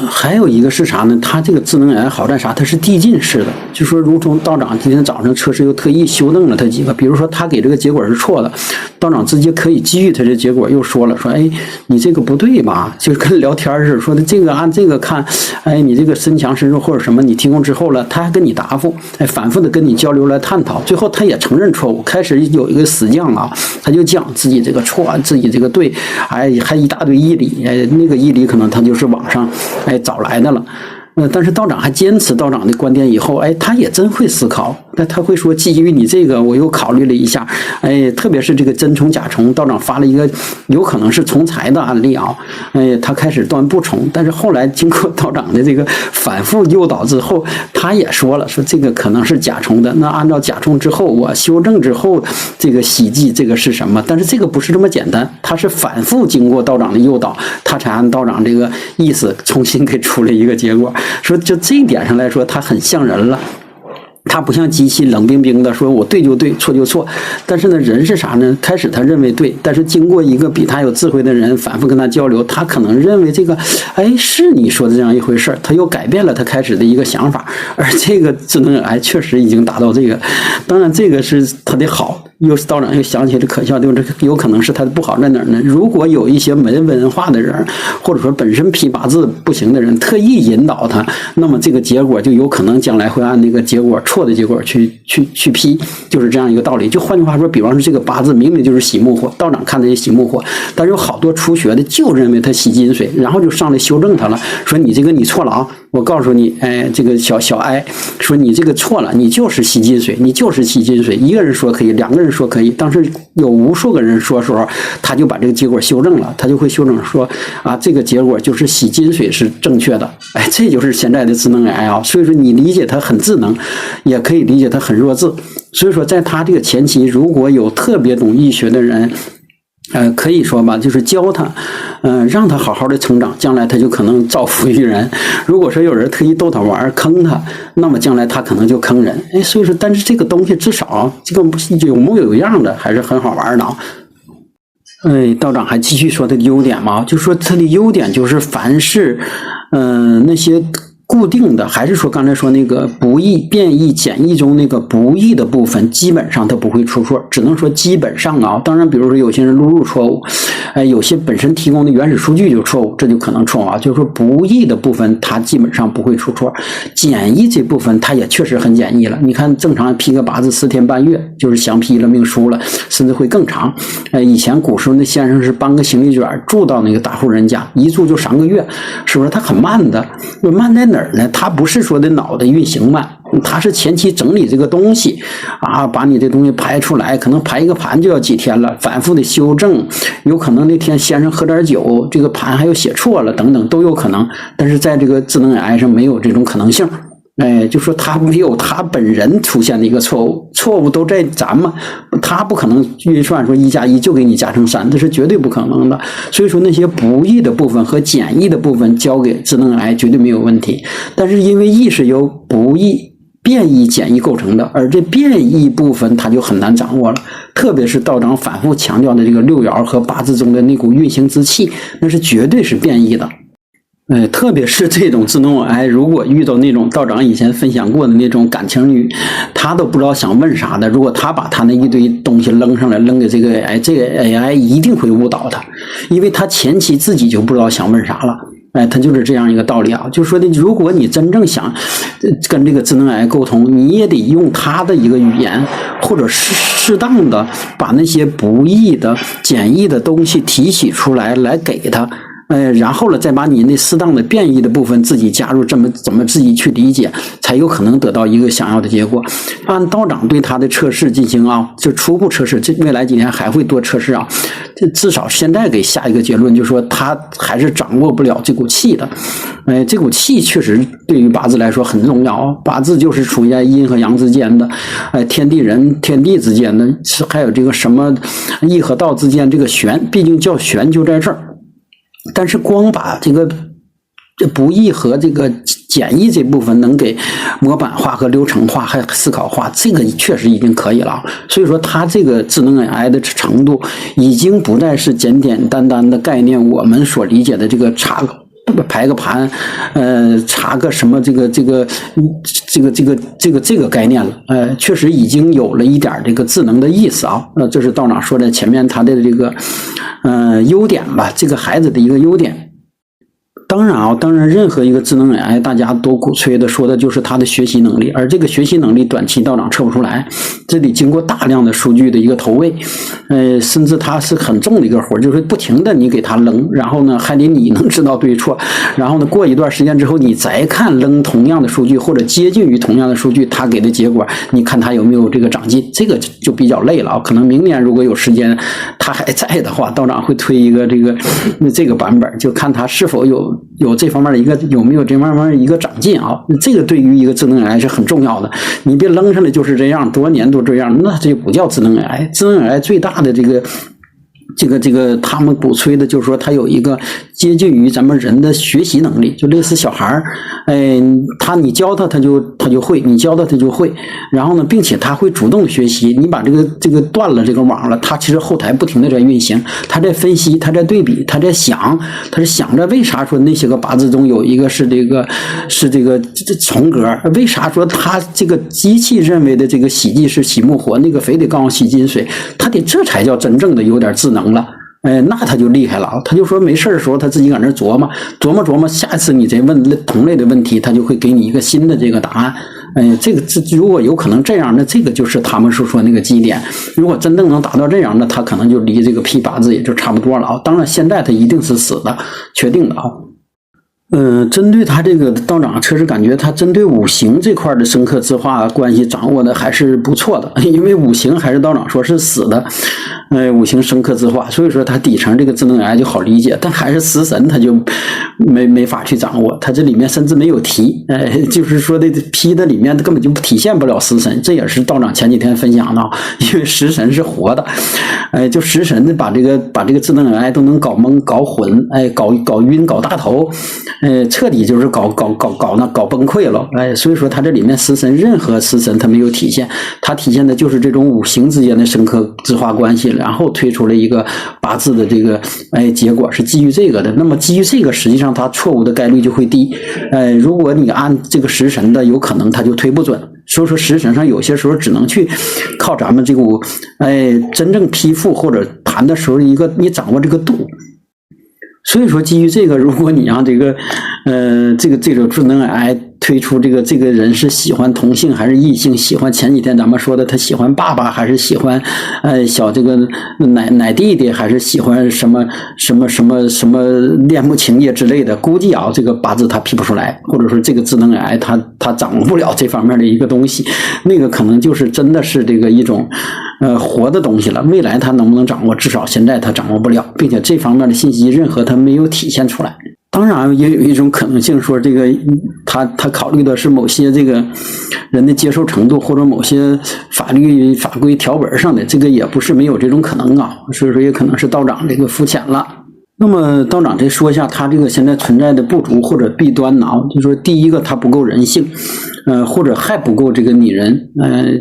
还有一个是啥呢？它这个智能 AI 好在啥？它是递进式的，就说如同道长今天早上测试又特意修正了它几个，比如说他给这个结果是错的，道长直接可以基于他这结果又说了，说你这个不对吧？就跟聊天似的，说的这个按这个看，你这个身强身弱或者什么你提供之后了，他还跟你答复，反复的跟你交流来探讨，最后他也承认错误。开始有一个死犟啊，他就讲自己这个错，自己这个对，还一大堆义理，那个义理可能他就是网上找来的了。但是道长还坚持道长的观点以后，他也真会思考，那他会说基于你这个我又考虑了一下，特别是这个真虫假虫，道长发了一个有可能是虫材的案例啊，他开始断不虫，但是后来经过道长的这个反复诱导之后，他也说了，说这个可能是甲虫的，那按照甲虫之后我修正之后，这个喜忌这个是什么？但是这个不是这么简单，他是反复经过道长的诱导，他才按道长这个意思重新给出了一个结果。说就这一点上来说，他很像人了。他不像机器冷冰冰的说我对就对错就错，但是呢人是啥呢？开始他认为对，但是经过一个比他有智慧的人反复跟他交流，他可能认为这个是你说的这样一回事，他又改变了他开始的一个想法。而这个智能 AI 确实已经达到这个，当然这个是他的好，又是道长又想起这可笑，对吧？这有可能是他的不好在哪儿呢？如果有一些没文化的人，或者说本身批八字不行的人，特意引导他，那么这个结果就有可能将来会按那个结果错的结果去批，就是这样一个道理。就换句话说，比方说这个八字明明就是喜木火，道长看的也喜木火，但是有好多初学的就认为他喜金水，然后就上来修正他了，说你这个你错了啊！我告诉你，这个小哀说你这个错了，你就是喜金水，你就是喜金水。一个人说可以，两个人说可以，当时有无数个人说时候，他就把这个结果修正了，他就会修正说这个结果就是喜金水是正确的。这就是现在的智能 AI 啊。所以说你理解它很智能，也可以理解它很弱智。所以说在他这个前期，如果有特别懂易学的人，可以说吧，就是教他，让他好好的成长，将来他就可能造福于人。如果说有人特意逗他玩坑他，那么将来他可能就坑人。所以说，但是这个东西至少这个有模有样的，还是很好玩的啊。道长还继续说他的优点嘛，就说他的优点就是凡是，那些固定的，还是说刚才说那个不易、变异、减异中那个不易的部分，基本上它不会出错，只能说基本上啊。当然，比如说有些人录入错误，有些本身提供的原始数据就错误，这就可能错啊。就是说不易的部分，它基本上不会出错。减异这部分，它也确实很简易了。你看，正常批个八字4天半月，就是详批了命书了，甚至会更长。以前古时候那先生是搬个行李卷住到那个大户人家，一住就3个月，是不是？他很慢的，慢在哪儿？儿呢？它不是说的脑袋运行慢，它是前期整理这个东西啊，把你这东西排出来，可能排一个盘就要几天了，反复的修正，有可能那天先生喝点酒，这个盘还有写错了等等都有可能。但是在这个智能 AI 上没有这种可能性。就说他没有他本人出现的一个错误，错误都在咱们，他不可能运算说1+1就给你加成3，这是绝对不可能的。所以说那些不易的部分和简易的部分交给智能 AI 绝对没有问题。但是因为易是由不易、变易、简易构成的，而这变易部分它就很难掌握了。特别是道长反复强调的这个6爻和八字中的那股运行之气，那是绝对是变易的。特别是这种智能 AI，如果遇到那种道长以前分享过的那种感情女，他都不知道想问啥的，如果他把他那一堆东西扔上来，扔给这个 AI， 这个 AI 一定会误导他，因为他前期自己就不知道想问啥了。他就是这样一个道理啊，就是说的，如果你真正想跟这个智能 AI 沟通，你也得用他的一个语言，或者适当的把那些不易的、简易的东西提取出来给他。然后呢，再把你那适当的变异的部分自己加入，怎么自己去理解，才有可能得到一个想要的结果。按道长对他的测试进行啊，就初步测试，这未来几天还会多测试啊。至少现在给下一个结论，就是说他还是掌握不了这股气的。这股气确实对于八字来说很重要，八字就是处在阴和阳之间的，天地人、天地之间的，还有这个什么义和道之间，这个玄，毕竟叫玄就在这儿。但是光把这不易和这个简易这部分能给模板化和流程化还思考化，这个确实已经可以了。所以说它这个智能 AI 的程度已经不再是简简单单的概念，我们所理解的这个排个盘，查个什么这个概念了，确实已经有了一点这个智能的意思啊。这是道长说的前面他的这个优点吧，这个孩子的一个优点。当然任何一个智能 AI 大家都鼓吹的说的就是它的学习能力，而这个学习能力短期道长测不出来，这得经过大量的数据的一个投喂，甚至它是很重的一个活，就是不停的你给它扔，然后呢还得你能知道对错，然后呢过一段时间之后你再看扔同样的数据或者接近于同样的数据，它给的结果你看它有没有这个长进，这个就比较累了啊。可能明年如果有时间它还在的话，道长会推一个这个版本，就看它是否有这方面的一个有没有这方面的一个长进啊？这个对于一个智能 AI 是很重要的。你别扔上来就是这样，多年都这样，那这就不叫智能 AI。智能 AI 最大的这个他们鼓吹的就是说它有一个接近于咱们人的学习能力，就类似小孩儿，你教他就会，你教他就会，然后呢，并且他会主动学习。你把这个断了这个网了，他其实后台不停的在运行，他在分析，他在对比，他在想，他是想着为啥说那些个八字中有一个是这个重格，为啥说他这个机器认为的这个喜忌是喜木火，那个非得告诉喜金水，他得这才叫真正的有点智能了。那他就厉害了，他就说没事的时候他自己搁那琢磨，下次你再问同类的问题，他就会给你一个新的这个答案。这如果有可能这样，那这个就是他们所说那个基点。如果真正能达到这样，那他可能就离这个 P 八字也就差不多了啊。当然现在他一定是死的，确定的啊。针对他这个道长测试，感觉他针对五行这块的生克制化关系掌握的还是不错的，因为五行还是道长说是死的，五行生克制化，所以说他底层这个智能 AI 就好理解，但还是食神他就没法去掌握，他这里面甚至没有提，就是说的批的里面根本就体现不了食神，这也是道长前几天分享的，因为食神是活的，就食神把这个智能 AI 都能搞懵、搞混，搞晕、搞大头。彻底就是搞崩溃了，所以说他这里面食神任何食神他没有体现，他体现的就是这种五行之间的生克制化关系，然后推出了一个八字的这个结果是基于这个的。那么基于这个，实际上他错误的概率就会低。如果你按这个食神的，有可能他就推不准。所以说食神上有些时候只能去靠咱们这个真正批复或者谈的时候你掌握这个度。所以说基于这个，如果你让这个智能 AI 推出这个人是喜欢同性还是异性，喜欢前几天咱们说的他喜欢爸爸还是喜欢小这个奶弟弟，还是喜欢什么恋母情节之类的，估计啊这个八字他批不出来，或者说这个智能 AI 他掌握不了这方面的一个东西，那个可能就是真的是这个一种活的东西了，未来他能不能掌握，至少现在他掌握不了，并且这方面的信息任何他没有体现出来。当然也有一种可能性，说这个他考虑的是某些这个人的接受程度，或者某些法律法规条文上的，这个也不是没有这种可能啊，所以说也可能是道长这个肤浅了。那么道长再说一下他这个现在存在的不足或者弊端呢，就是说第一个他不够人性，或者还不够这个拟人，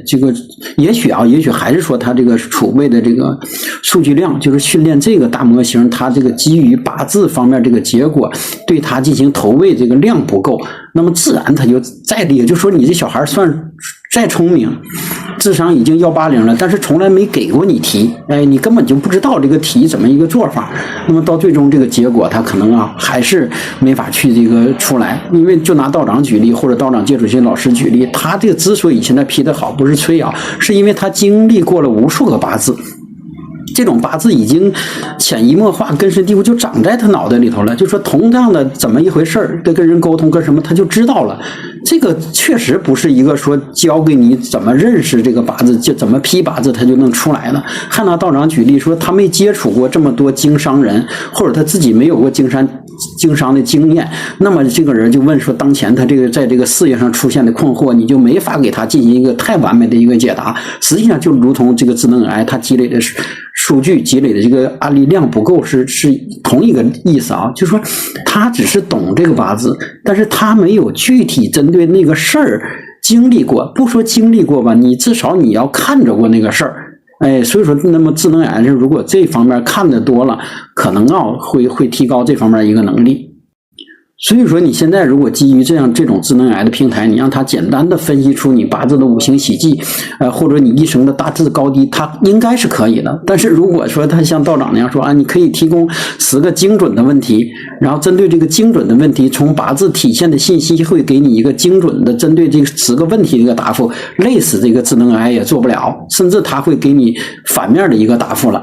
这个也许还是说他这个储备的这个数据量，就是训练这个大模型，他这个基于八字方面这个结果对他进行投喂这个量不够，那么自然他就再厉害，就说你这小孩算再聪明，智商已经180了，但是从来没给过你题，你根本就不知道这个题怎么一个做法，那么到最终这个结果他可能还是没法去这个出来。因为就拿道长举例，或者道长接触些老师举例，他这个之所以现在批得好，不是吹啊，是因为他经历过了无数个八字，这种八字已经潜移默化根深蒂固，就长在他脑袋里头了，就说同样的怎么一回事儿，跟人沟通跟什么他就知道了。这个确实不是一个说教给你怎么认识这个八字，就怎么批八字他就能出来了。还拿道长举例说，他没接触过这么多经商人，或者他自己没有过经商的经验，那么这个人就问说，当前他这个在这个事业上出现的困惑，你就没法给他进行一个太完美的一个解答。实际上就如同这个智能 AI 它积累的数据积累的这个案例量不够，是同一个意思啊，就是说他只是懂这个八字，但是他没有具体针对那个事儿经历过，不说经历过吧，你至少你要看着过那个事儿。所以说那么智能 AI 如果这方面看得多了，可能会提高这方面一个能力。所以说你现在如果基于这种智能 AI 的平台，你让它简单的分析出你八字的五行喜忌，或者你一生的大致高低，它应该是可以的。但是如果说它像道长那样说你可以提供10个精准的问题，然后针对这个精准的问题，从八字体现的信息会给你一个精准的针对这个10个问题的一个答复，累死这个智能 AI 也做不了，甚至它会给你反面的一个答复了。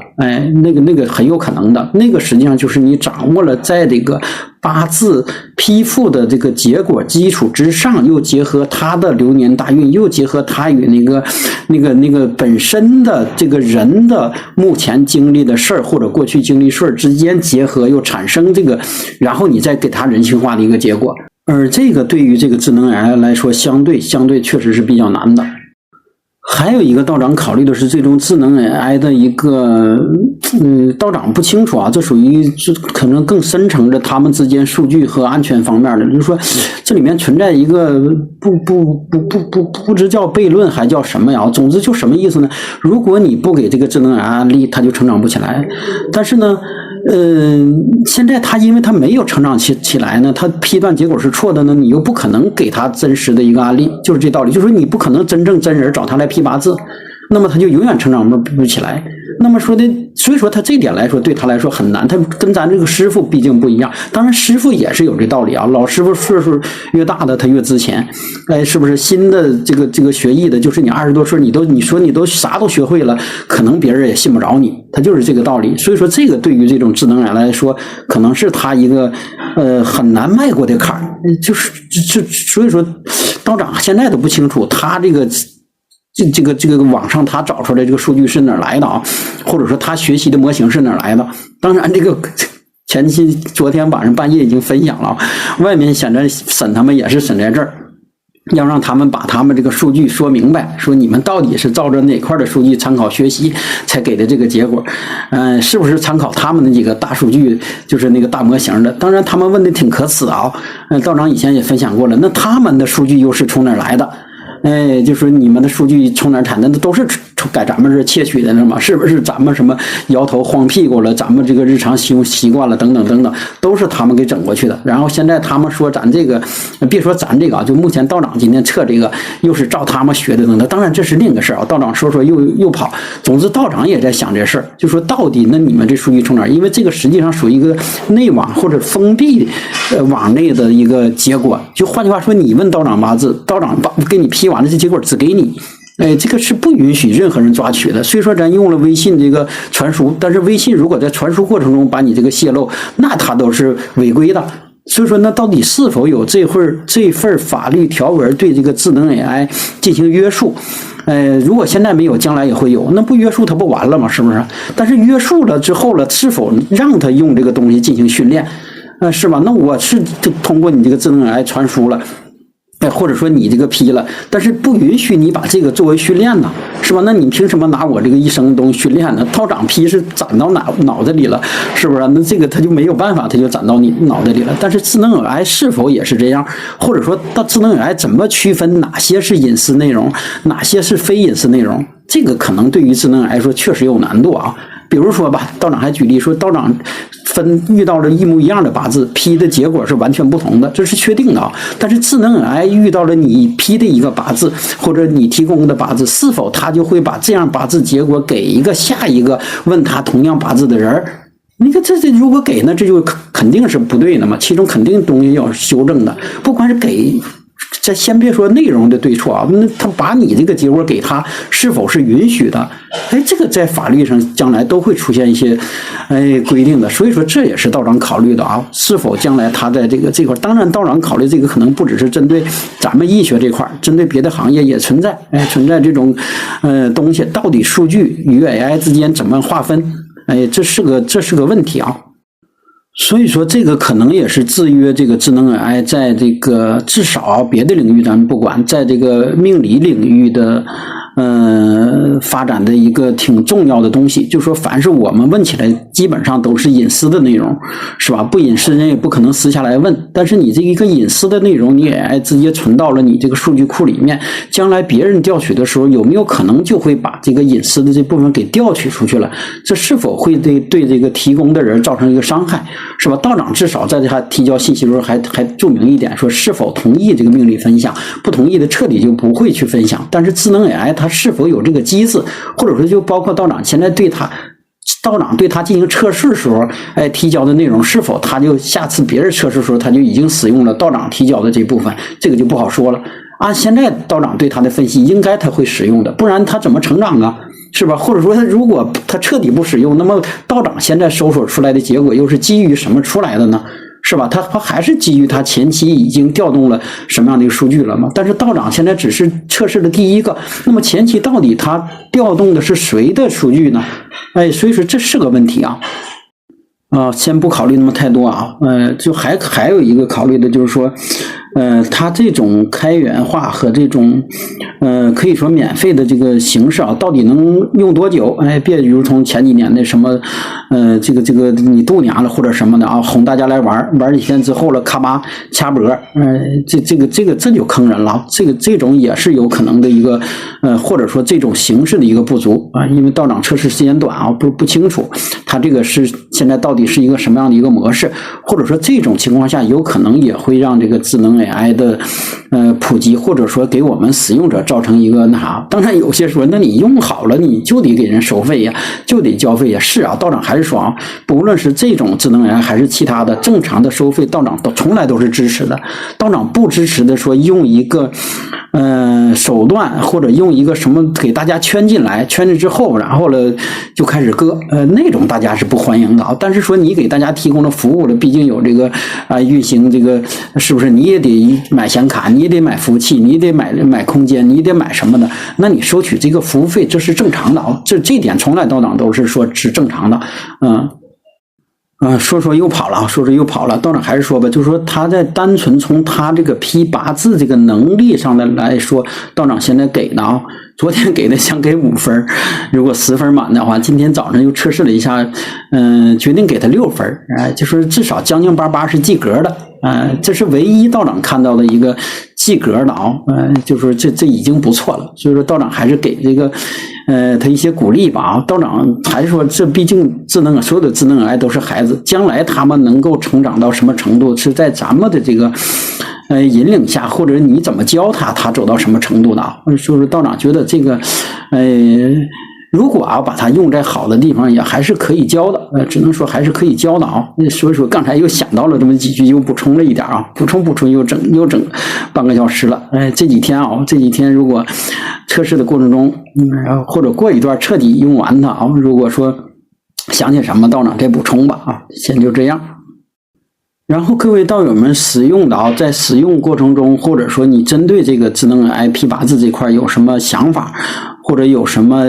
那个很有可能的，那个实际上就是你掌握了在这个八字批复的这个结果基础之上，又结合他的流年大运，又结合他与那个本身的这个人的目前经历的事儿或者过去经历事儿之间结合，又产生这个，然后你再给他人性化的一个结果。而这个对于这个智能 AI 来说，相对确实是比较难的。还有一个道长考虑的是这种智能 AI 的一个，道长不清楚啊，这属于可能更深层的他们之间数据和安全方面的，就是说这里面存在一个不知叫悖论还叫什么呀？总之就什么意思呢？如果你不给这个智能 AI 案例，它就成长不起来。但是呢，现在他因为他没有成长起来呢，他批断结果是错的呢，你又不可能给他真实的一个案例，就是这道理，就是说你不可能真人找他来批八字，那么他就永远成长不起来。那么说的，所以说他这点来说对他来说很难，他跟咱这个师傅毕竟不一样。当然师傅也是有这道理啊，老师傅岁数越大的他越值钱，是不是？新的这个学艺的，就是你20多岁，你说你都啥都学会了，可能别人也信不着你，他就是这个道理。所以说这个对于这种智能人来说，可能是他一个很难迈过的坎儿，所以说道长现在都不清楚他这个网上他找出来这个数据是哪儿来的啊，或者说他学习的模型是哪儿来的。当然这个昨天晚上半夜已经分享了，外面显着审他们也是审在这儿，要让他们把他们这个数据说明白，说你们到底是照着哪块的数据参考学习才给的这个结果，是不是参考他们的几个大数据，就是那个大模型的。当然他们问的挺可耻啊，道长以前也分享过了，那他们的数据又是从哪儿来的？就说你们的数据从哪儿产的？都是改咱们是窃取的了吗？是不是咱们什么摇头晃屁股了？咱们这个日常使用习惯了，等等等等，都是他们给整过去的。然后现在他们说咱这个，别说咱这个啊，就目前道长今天测这个，又是照他们学的等等。当然这是另一个事儿啊，道长说又跑。总之道长也在想这事儿，就说到底那你们这数据从哪儿？因为这个实际上属于一个内网或者封闭网内的一个结果。就换句话说，你问道长八字，道长给你批完了，这结果只给你。这个是不允许任何人抓取的。虽说咱用了微信这个传输，但是微信如果在传输过程中把你这个泄露，那它都是违规的。所以说，那到底是否有这份法律条文对这个智能 AI 进行约束？如果现在没有，将来也会有。那不约束它不完了吗？是不是？但是约束了之后了，是否让它用这个东西进行训练？是吧？那我是通过你这个智能 AI 传输了。或者说你这个批了，但是不允许你把这个作为训练呢，是吧？那你凭什么拿我这个一生东西训练呢？道长批是攒到脑子里了，是不是？那这个他就没有办法，他就攒到你脑袋里了。但是智能 AI 是否也是这样？或者说，到智能 AI 怎么区分哪些是隐私内容，哪些是非隐私内容？这个可能对于智能 AI 来说确实有难度啊。比如说吧，道长还举例说，道长遇到了一模一样的八字，批的结果是完全不同的，这是确定的啊。但是智能 AI 遇到了你批的一个八字，或者你提供的八字，是否他就会把这样八字结果给下一个问他同样八字的人？你看这如果给呢，这就肯定是不对的嘛，其中肯定东西要修正的，不管是给。这先别说内容的对错啊，那他把你这个结果给他，是否是允许的？这个在法律上将来都会出现一些规定的，所以说这也是道长考虑的啊，是否将来他在这块，当然道长考虑这个可能不只是针对咱们医学这块，针对别的行业也存在，存在这种东西，到底数据与 AI 之间怎么划分？这是个问题啊。所以说，这个可能也是制约这个智能 AI 在这个至少别的领域咱们不管，在这个命理领域的发展的一个挺重要的东西。就说凡是我们问起来，基本上都是隐私的内容，是吧？不隐私人也不可能私下来问。但是你这一个隐私的内容，你 AI 直接存到了你这个数据库里面，将来别人调取的时候，有没有可能就会把这个隐私的这部分给调取出去了？这是否会对这个提供的人造成一个伤害？是吧？道长至少在他提交信息的时候还注明一点，说是否同意这个命令分享，不同意的彻底就不会去分享。但是智能 AI 它是否有这个机制，或者说就包括道长现在道长对他进行测试的时候，提交的内容是否他就下次别人测试的时候他就已经使用了道长提交的这部分，这个就不好说了。按现在道长对他的分析，应该他会使用的，不然他怎么成长啊？是吧？或者说他如果他彻底不使用，那么道长现在搜索出来的结果又是基于什么出来的呢？是吧？他还是基于他前期已经调动了什么样的一个数据了吗？但是道长现在只是测试了第一个，那么前期到底他调动的是谁的数据呢？所以说这是个问题啊。先不考虑那么太多啊，就还有一个考虑的就是说，它这种开源化和这种，可以说免费的这个形式啊，到底能用多久？别如同前几年的什么，这个你度娘了或者什么的啊，哄大家来玩几天之后了，咔吧掐脖，这就坑人了。这种也是有可能的一个，或者说这种形式的一个不足啊，因为道长测试时间短啊，不清楚它这个是现在到底是一个什么样的一个模式，或者说这种情况下有可能也会让这个智能 AI 的普及，或者说给我们使用者造成一个那啥。当然有些说，那你用好了你就得给人收费呀，就得交费呀。是啊，道长还是说啊，不论是这种智能 AI 还是其他的正常的收费，道长从来都是支持的。道长不支持的说用一个手段或者用一个什么给大家圈进之后，然后了就开始割，那种大家是不欢迎的啊。但是说你给大家提供了服务了，毕竟有这个运行这个，是不是你也得买显卡，你也得买服务器，你也得买空间，你也得买什么的，那你收取这个服务费，这是正常的啊。这点从来道长都是说是正常的，说又跑了，道长还是说吧，就是说他在单纯从他这个批八字这个能力上的来说，道长现在给的啊，昨天给的想给5分，如果10分满的话，今天早上又测试了一下，决定给他6分，就说至少将近88是及格的。这是唯一道长看到的一个及格的啊，就是这已经不错了。所以说道长还是给这个他一些鼓励吧。道长还是说，这毕竟所有的智能癌都是孩子，将来他们能够成长到什么程度，是在咱们的这个引领下，或者你怎么教他走到什么程度的啊？就是道长觉得这个如果把它用在好的地方，也还是可以教的，只能说还是可以教的啊。所以说刚才又想到了这么几句，又补充了一点啊，补充又整半个小时了。这几天如果测试的过程中，或者过一段彻底用完它啊，如果说想起什么，道长再补充吧啊，先就这样。然后各位道友们使用的在使用过程中，或者说你针对这个智能癌P8字这块有什么想法，或者有什么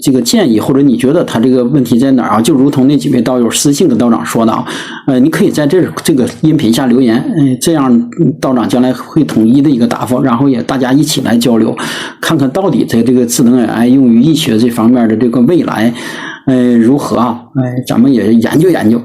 这个建议，或者你觉得他这个问题在哪儿啊？就如同那几位道友私信的道长说的啊，你可以在这个音频下留言，这样道长将来会统一的一个答复，然后也大家一起来交流，看看到底在这个智能癌用于医学这方面的这个未来如何啊？咱们也研究研究。